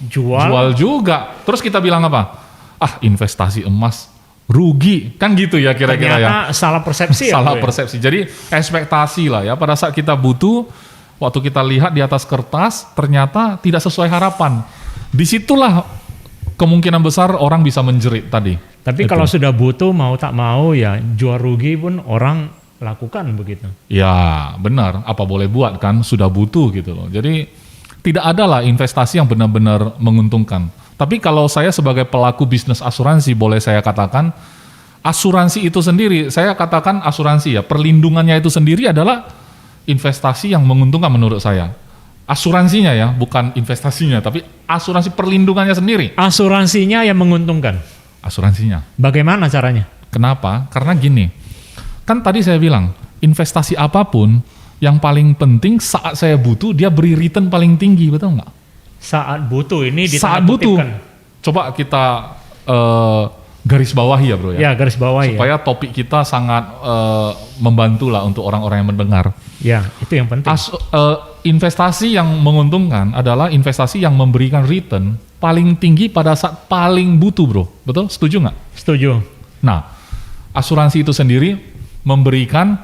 jual juga. Terus kita bilang apa? Ah, investasi emas rugi. Kan gitu ya kira-kira ya. Ternyata salah persepsi ya. Salah persepsi. Jadi ekspektasi lah ya. Pada saat kita butuh, waktu kita lihat di atas kertas, ternyata tidak sesuai harapan. Disitulah kemungkinan besar orang bisa menjerit tadi. Tapi kalau sudah butuh, mau tak mau ya jual rugi pun orang lakukan begitu. Ya benar, apa boleh buat kan, sudah butuh gitu loh. Jadi tidak ada lah investasi yang benar-benar menguntungkan. Tapi kalau saya sebagai pelaku bisnis asuransi, boleh saya katakan, asuransi itu sendiri, saya katakan asuransi ya, perlindungannya itu sendiri adalah investasi yang menguntungkan menurut saya. Asuransinya ya, bukan investasinya, tapi asuransi perlindungannya sendiri. Asuransinya yang menguntungkan? Asuransinya. Bagaimana caranya? Kenapa? Karena gini, kan tadi saya bilang, investasi apapun yang paling penting saat saya butuh, dia beri return paling tinggi, betul nggak? Saat butuh ini saat butuh. Coba kita garis bawahi ya bro ya. Ya garis bawahi. Supaya topik kita sangat membantu lah untuk orang-orang yang mendengar. Ya itu yang penting. Investasi yang menguntungkan adalah investasi yang memberikan return paling tinggi pada saat paling butuh bro. Betul? Setuju nggak? Setuju. Nah, asuransi itu sendiri memberikan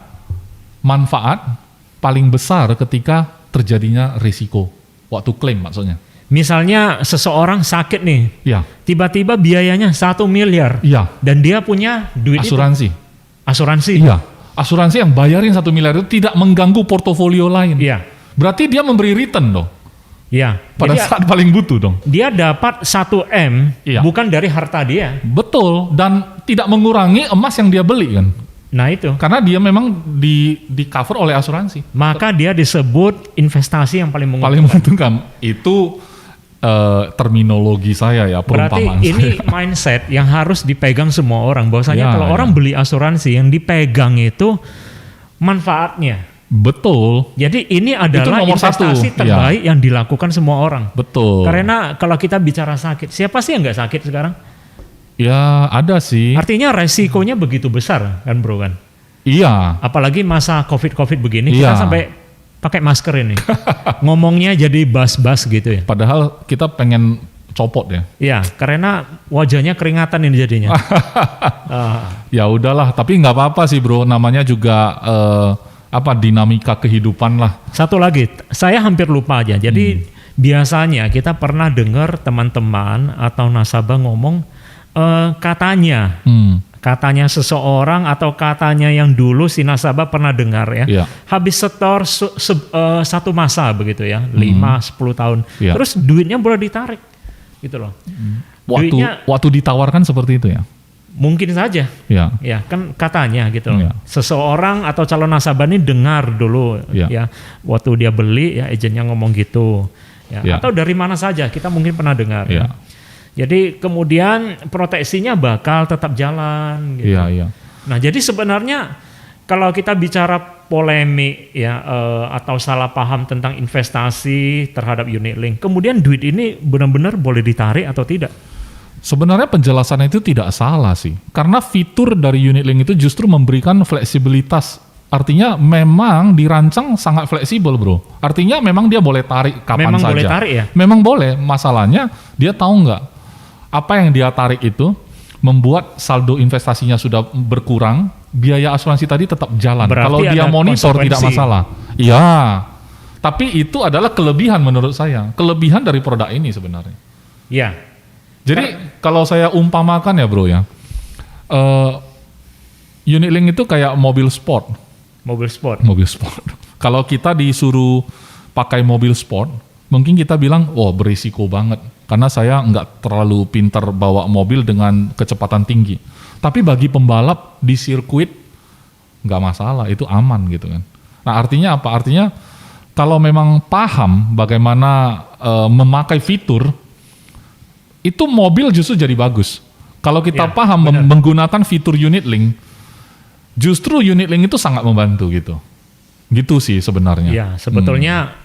manfaat paling besar ketika terjadinya risiko. Waktu klaim maksudnya. Misalnya seseorang sakit nih, ya. Tiba-tiba biayanya 1 miliar, ya. Dan dia punya duit asuransi. Asuransi? Iya, asuransi yang bayarin 1 miliar itu tidak mengganggu portofolio lain. Iya. Berarti dia memberi return dong. Iya. Pada saat paling butuh dong. Dia dapat 1 M, bukan dari harta dia. Betul, dan tidak mengurangi emas yang dia beli kan. Nah itu. Karena dia memang di cover oleh asuransi. Maka dia disebut investasi yang paling menguntungkan. Paling menguntungkan. Itu terminologi saya ya, perumpamaan Berarti ini saya. mindset yang harus dipegang semua orang. Bahwasanya Ya, kalau orang beli asuransi yang dipegang itu manfaatnya. Betul. Jadi ini adalah nomor investasi satu. terbaik yang dilakukan semua orang. Betul. Karena kalau kita bicara sakit, siapa sih yang nggak sakit sekarang? Ya ada sih. Artinya resikonya begitu besar kan bro kan? Iya. Apalagi masa COVID begini, Iya. kita sampai pakai masker ini. Ngomongnya jadi bas-bas gitu ya. Padahal kita pengen copot ya. Iya, karena wajahnya keringatan ini jadinya. Ya udahlah, tapi nggak apa-apa sih bro. Namanya juga dinamika kehidupan lah. Satu lagi, saya hampir lupa aja. Jadi biasanya kita pernah dengar teman-teman atau nasabah ngomong katanya. Katanya seseorang atau katanya yang dulu si nasabah pernah dengar ya. Iya. Habis setor satu masa begitu ya, 5-10 tahun. Iya. Terus duitnya boleh ditarik gitu loh. Waktu ditawarkan seperti itu ya. Mungkin saja. Ya. Ya, kan katanya gitu loh. Iya. Seseorang atau calon nasabah ini dengar dulu Iya. ya waktu dia beli ya agennya ngomong gitu. Ya, Iya. atau dari mana saja kita mungkin pernah dengar. Iya. Ya. Jadi kemudian proteksinya bakal tetap jalan gitu. Iya, iya. Nah, jadi sebenarnya kalau kita bicara polemik ya atau salah paham tentang investasi terhadap unit link, kemudian duit ini benar-benar boleh ditarik atau tidak? Sebenarnya penjelasan itu tidak salah sih. Karena fitur dari unit link itu justru memberikan fleksibilitas. Artinya memang dirancang sangat fleksibel bro. Artinya memang dia boleh tarik kapan Memang saja. boleh tarik ya? Memang boleh. Masalahnya dia tahu nggak apa yang dia tarik itu membuat saldo investasinya sudah berkurang, biaya asuransi tadi tetap jalan. Berarti Kalau dia ada monitor tidak konsekuensi. masalah. Iya. Tapi itu adalah kelebihan menurut saya. Kelebihan dari produk ini sebenarnya. Ya. Jadi kalau saya umpamakan ya bro ya, unit link itu kayak mobil sport. Mobil sport. Mobil sport. Kalau kita disuruh pakai mobil sport, mungkin kita bilang, wah berisiko banget. Karena saya nggak terlalu pintar bawa mobil dengan kecepatan tinggi. Tapi bagi pembalap di sirkuit, nggak masalah, itu aman gitu kan. Nah artinya apa? Artinya kalau memang paham bagaimana memakai fitur, itu mobil justru jadi bagus. Kalau kita Ya, paham benar. menggunakan fitur unit link, justru unit link itu sangat membantu gitu. Gitu sih sebenarnya. Ya, sebetulnya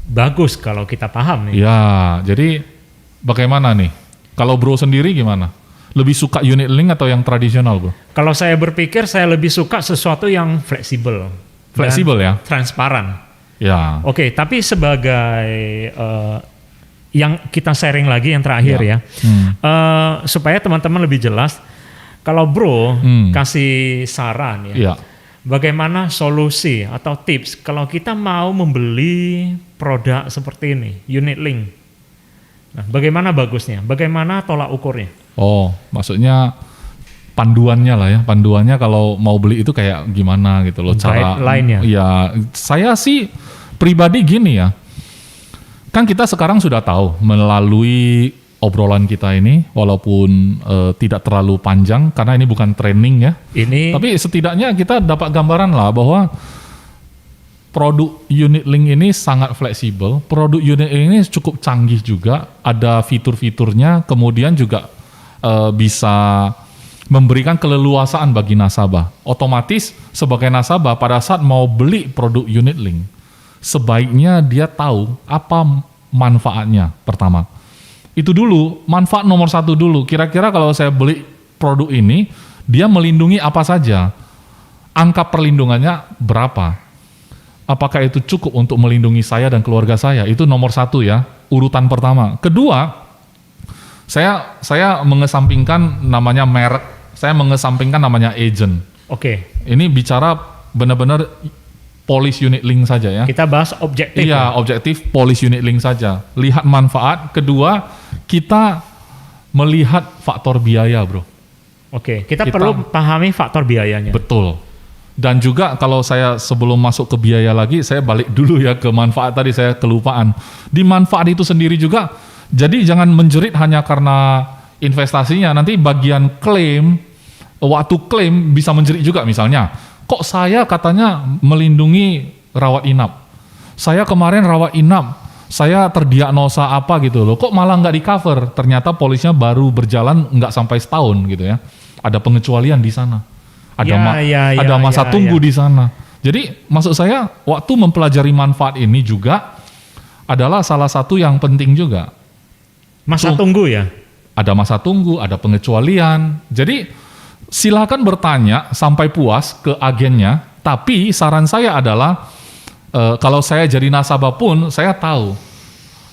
bagus kalau kita paham nih. Ya, jadi bagaimana nih? Kalau bro sendiri gimana? Lebih suka unit link atau yang tradisional bro? Kalau saya berpikir saya lebih suka sesuatu yang fleksibel. Fleksibel dan ya? Transparan. Ya. Oke, tapi sebagai yang kita sharing lagi yang terakhir ya, supaya teman-teman lebih jelas, kalau bro kasih saran ya, Iya. bagaimana solusi atau tips kalau kita mau membeli produk seperti ini, unit link. Nah, bagaimana bagusnya? Bagaimana tolak ukurnya? Oh, maksudnya panduannya lah ya. Panduannya kalau mau beli itu kayak gimana gitu loh. Guideline-nya. Ya, saya sih pribadi gini ya. Kan kita sekarang sudah tahu melalui obrolan kita ini, walaupun tidak terlalu panjang karena ini bukan training ya. Ini Tapi setidaknya kita dapat gambaran lah bahwa produk unit link ini sangat fleksibel. Produk unit link ini cukup canggih juga, ada fitur-fiturnya, kemudian juga bisa memberikan keleluasaan bagi nasabah. Otomatis sebagai nasabah pada saat mau beli produk unit link, sebaiknya dia tahu apa manfaatnya pertama. Itu dulu, manfaat nomor satu dulu. Kira-kira kalau saya beli produk ini, dia melindungi apa saja? Angka perlindungannya berapa? Apakah itu cukup untuk melindungi saya dan keluarga saya? Itu nomor satu ya, urutan pertama. Kedua, saya mengesampingkan namanya merek, saya mengesampingkan namanya agent. oke, Ini bicara benar-benar polis unit link saja ya. kita bahas objektif. Iya, objektif polis unit link saja. Lihat manfaat. Kedua, kita melihat faktor biaya, bro. Oke, kita perlu pahami faktor biayanya. Betul. Dan juga kalau saya sebelum masuk ke biaya lagi, saya balik dulu ya ke manfaat tadi, saya kelupaan. Di manfaat itu sendiri juga, jadi jangan menjerit hanya karena investasinya. Nanti bagian klaim, waktu klaim bisa menjerit juga misalnya. Kok saya katanya melindungi rawat inap. Saya kemarin rawat inap, saya terdiagnosa apa gitu loh. Kok malah nggak di cover? Ternyata polisnya baru berjalan nggak sampai setahun gitu ya. Ada pengecualian di sana. Ada masa tunggu di sana. Jadi maksud saya waktu mempelajari manfaat ini juga adalah salah satu yang penting juga. Masa tunggu ya? Ada masa tunggu, ada pengecualian. Jadi silakan bertanya sampai puas ke agennya. Tapi saran saya adalah kalau saya jadi nasabah pun saya tahu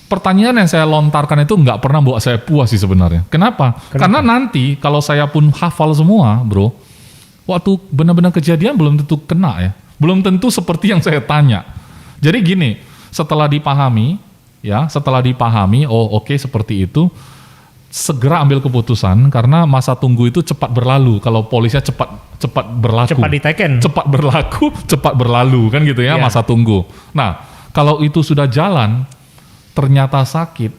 pertanyaan yang saya lontarkan itu nggak pernah buat saya puas sih sebenarnya. Kenapa? Karena nanti kalau saya pun hafal semua, bro, waktu benar-benar kejadian belum tentu kena ya. Belum tentu seperti yang saya tanya. Jadi gini, setelah dipahami, oh oke, seperti itu, segera ambil keputusan karena masa tunggu itu cepat berlalu. Kalau polisnya cepat berlaku. Cepat diteken. Cepat berlaku, cepat berlalu kan gitu ya masa tunggu. Nah, kalau itu sudah jalan, ternyata sakit,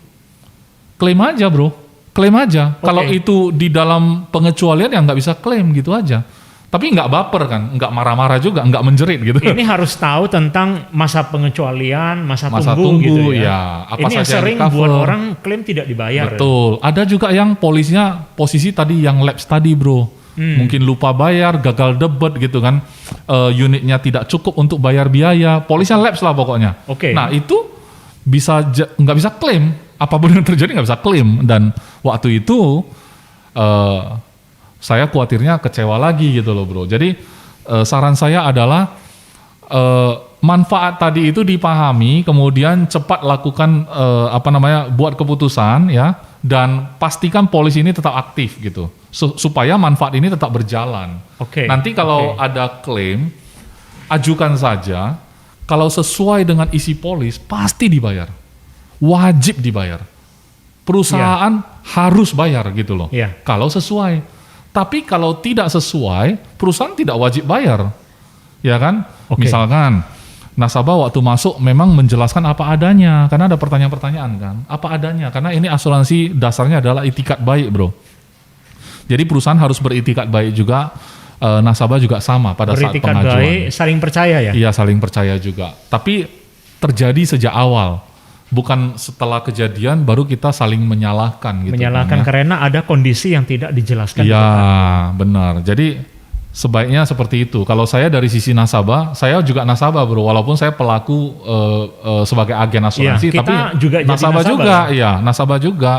klaim aja bro, klaim aja. Okay. Kalau itu di dalam pengecualian ya nggak bisa klaim gitu aja. Tapi nggak baper kan, nggak marah-marah juga, nggak menjerit gitu. Ini harus tahu tentang masa pengecualian, masa tunggu gitu ya. Apa ini yang sering buat orang klaim tidak dibayar. Betul. Ada juga yang polisnya posisi tadi yang lapse tadi bro. Mungkin lupa bayar, gagal debit gitu kan. Unitnya tidak cukup untuk bayar biaya. Polisnya lapse lah pokoknya. Okay. Nah itu nggak bisa klaim. Apapun yang terjadi nggak bisa klaim. Dan waktu itu saya khawatirnya kecewa lagi gitu loh bro. Jadi saran saya adalah manfaat tadi itu dipahami, kemudian cepat lakukan buat keputusan ya, dan pastikan polis ini tetap aktif gitu, supaya manfaat ini tetap berjalan. Okay. Nanti kalau ada klaim, ajukan saja. Kalau sesuai dengan isi polis pasti dibayar, wajib dibayar. Perusahaan harus bayar gitu loh. Kalau sesuai. Tapi kalau tidak sesuai, perusahaan tidak wajib bayar, ya kan? Okay. Misalkan nasabah waktu masuk memang menjelaskan apa adanya, karena ada pertanyaan-pertanyaan kan, apa adanya, karena ini asuransi dasarnya adalah itikat baik bro. Jadi perusahaan harus beritikat baik juga, nasabah juga sama pada saat pengajuan. Beritikat baik, saling percaya ya? Iya saling percaya juga, tapi terjadi sejak awal. Bukan setelah kejadian baru kita saling menyalahkan gitu. Menyalahkan karena ada kondisi yang tidak dijelaskan. Iya benar. Jadi sebaiknya seperti itu. Kalau saya dari sisi nasabah, saya juga nasabah bro. Walaupun saya pelaku sebagai agen asuransi, tapi juga nasabah juga. Iya nasabah juga.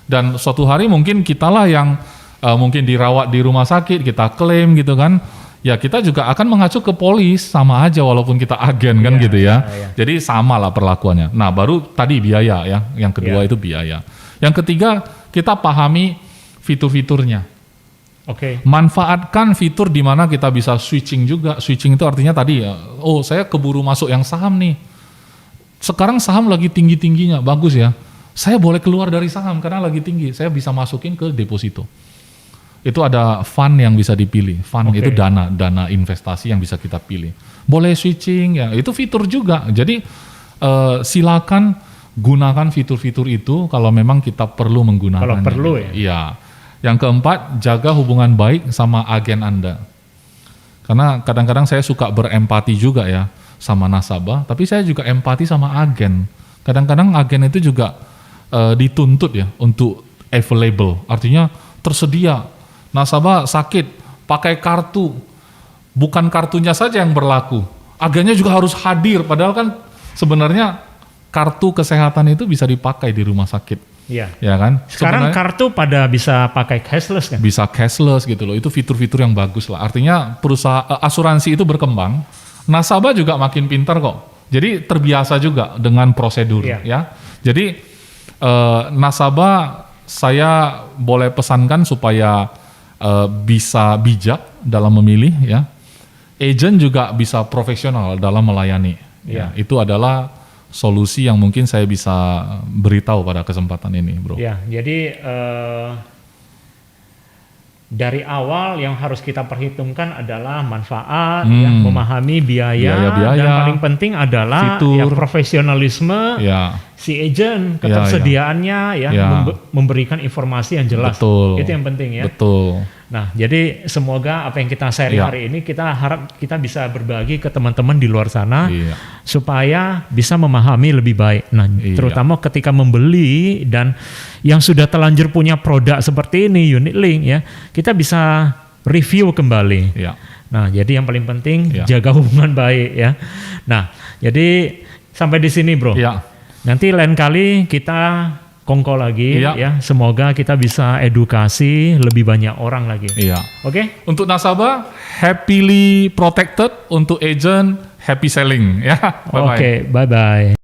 Dan suatu hari mungkin kitalah yang mungkin dirawat di rumah sakit, kita klaim gitu kan. Ya kita juga akan mengacu ke polis, sama aja walaupun kita agen kan gitu ya. Jadi sama lah perlakuannya. Nah baru tadi biaya ya, yang kedua itu biaya. Yang ketiga kita pahami fitur-fiturnya. Oke. Manfaatkan fitur di mana kita bisa switching juga. Switching itu artinya tadi ya, oh saya keburu masuk yang saham nih. Sekarang saham lagi tinggi-tingginya, bagus ya. Saya boleh keluar dari saham karena lagi tinggi, saya bisa masukin ke deposito. Itu ada fund yang bisa dipilih. Fund itu dana investasi yang bisa kita pilih. Boleh switching ya, itu fitur juga. Jadi silakan gunakan fitur-fitur itu kalau memang kita perlu menggunakannya. Kalau perlu ya. Iya. Yang keempat, jaga hubungan baik sama agen Anda. Karena kadang-kadang saya suka berempati juga ya sama nasabah, tapi saya juga empati sama agen. Kadang-kadang agen itu juga dituntut ya untuk available, artinya tersedia. Nasabah sakit, pakai kartu, bukan kartunya saja yang berlaku, agennya juga harus hadir, padahal kan sebenarnya kartu kesehatan itu bisa dipakai di rumah sakit. Iya. Ya kan? Sekarang kartu pada bisa pakai cashless kan? Bisa cashless gitu loh, itu fitur-fitur yang bagus lah. Artinya perusahaan asuransi itu berkembang, nasabah juga makin pintar kok. Jadi terbiasa juga dengan prosedur ya. Jadi nasabah saya boleh pesankan supaya bisa bijak dalam memilih ya. Agent juga bisa profesional dalam melayani. Ya, itu adalah solusi yang mungkin saya bisa beritahu pada kesempatan ini, bro. Ya, jadi dari awal yang harus kita perhitungkan adalah manfaat, ya, memahami biaya, dan paling penting adalah ya, profesionalisme si agent, ketersediaannya, memberikan informasi yang jelas. Betul. Itu yang penting ya. Betul. Nah, jadi semoga apa yang kita share Iya. hari ini kita harap kita bisa berbagi ke teman-teman di luar sana Iya. supaya bisa memahami lebih baik. Nah, Iya. terutama ketika membeli dan yang sudah telanjur punya produk seperti ini unit link ya, kita bisa review kembali. Iya. Nah, jadi yang paling penting Iya. jaga hubungan baik ya. Nah, jadi sampai di sini, Bro. Iya. Nanti lain kali kita kongko lagi Iya. ya. Semoga kita bisa edukasi lebih banyak orang lagi. Iya. Oke? Untuk nasabah, happily protected. Untuk agent, happy selling. Ya, bye-bye. Oke, bye-bye.